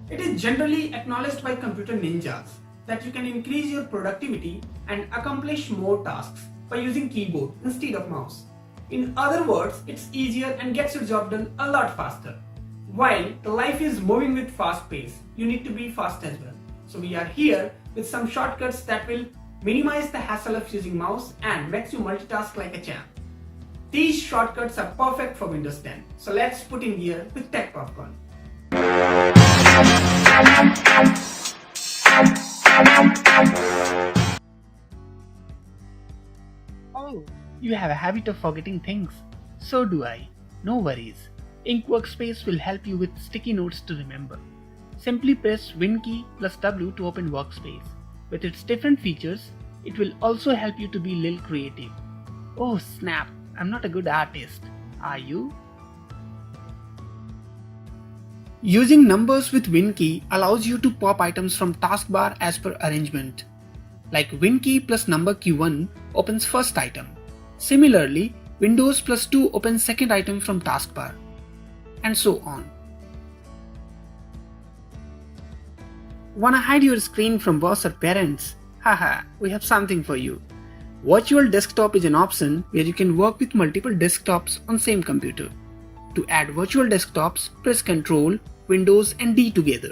It is generally acknowledged by computer ninjas that you can increase your productivity and accomplish more tasks by using keyboard instead of mouse. In other words, it's easier and gets your job done a lot faster. While the life is moving with fast pace, you need to be fast as well. So we are here with some shortcuts that will minimize the hassle of using mouse and makes you multitask like a champ. These shortcuts are perfect for Windows 10. So let's put in gear with Tech Popcorn. Oh, you have a habit of forgetting things. So do I. No worries. Ink Workspace will help you with sticky notes to remember. Simply press Win key plus W to open Workspace. With its different features, it will also help you to be a little creative. Oh snap, I'm not a good artist. Are you? Using numbers with Win key allows you to pop items from taskbar as per arrangement. Like Win key plus number key 1 opens first item. Similarly, Windows plus 2 opens second item from taskbar. And so on. Wanna hide your screen from boss or parents? Haha, we have something for you. Virtual desktop is an option where you can work with multiple desktops on same computer. To add virtual desktops, press Ctrl, Windows and D together.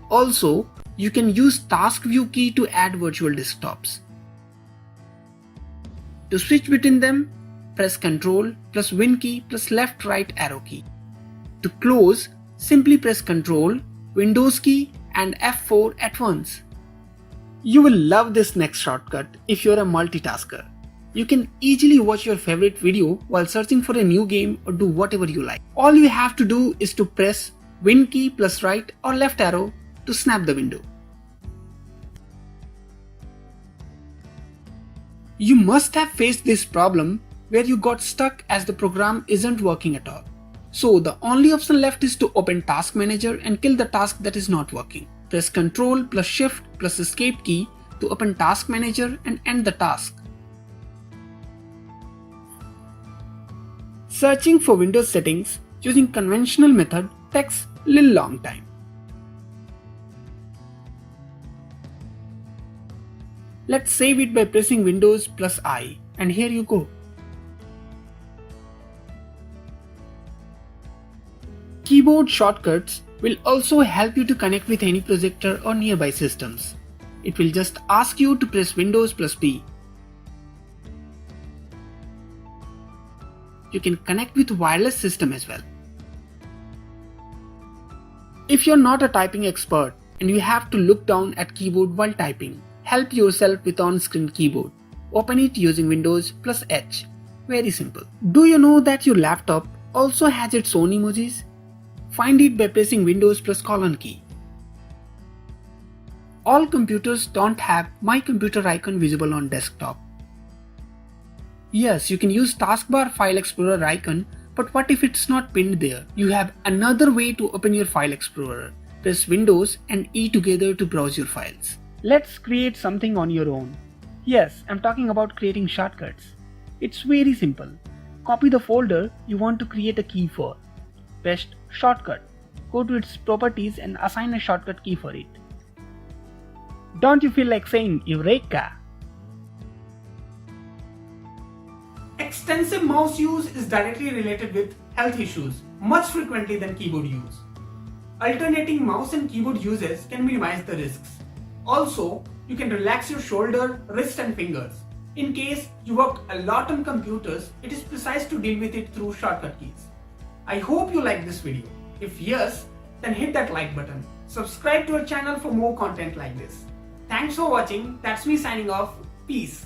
Also, you can use Task View key to add virtual desktops. To switch between them, press Ctrl plus Win key plus left right arrow key. To close, simply press Ctrl, Windows key and F4 at once. You will love this next shortcut if you're a multitasker. You can easily watch your favorite video while searching for a new game or do whatever you like. All you have to do is to press Win key plus right or left arrow to snap the window. You must have faced this problem where you got stuck as the program isn't working at all. So the only option left is to open Task Manager and kill the task that is not working. Press Ctrl plus Shift plus Escape key to open Task Manager and end the task. Searching for Windows settings using conventional method takes a little long time. Let's save it by pressing Windows plus I, and here you go. Keyboard shortcuts will also help you to connect with any projector or nearby systems. It will just ask you to press Windows plus B. You can connect with wireless system as well. If you're not a typing expert and you have to look down at keyboard while typing, help yourself with on-screen keyboard. Open it using Windows plus H. Very simple. Do you know that your laptop also has its own emojis? Find it by pressing Windows plus colon key. All computers don't have My Computer icon visible on desktop. Yes, you can use Taskbar File Explorer icon, but what if it's not pinned there? You have another way to open your File Explorer. Press Windows and E together to browse your files. Let's create something on your own. Yes, I'm talking about creating shortcuts. It's very simple. Copy the folder you want to create a key for. Press Shortcut. Go to its properties and assign a shortcut key for it. Don't you feel like saying Eureka? Extensive mouse use is directly related with health issues, much frequently than keyboard use. Alternating mouse and keyboard uses can minimize the risks. Also, you can relax your shoulder, wrist and fingers. In case you work a lot on computers, it is precise to deal with it through shortcut keys. I hope you like this video. If yes, then hit that like button. Subscribe to our channel for more content like this. Thanks for watching. That's me signing off. Peace.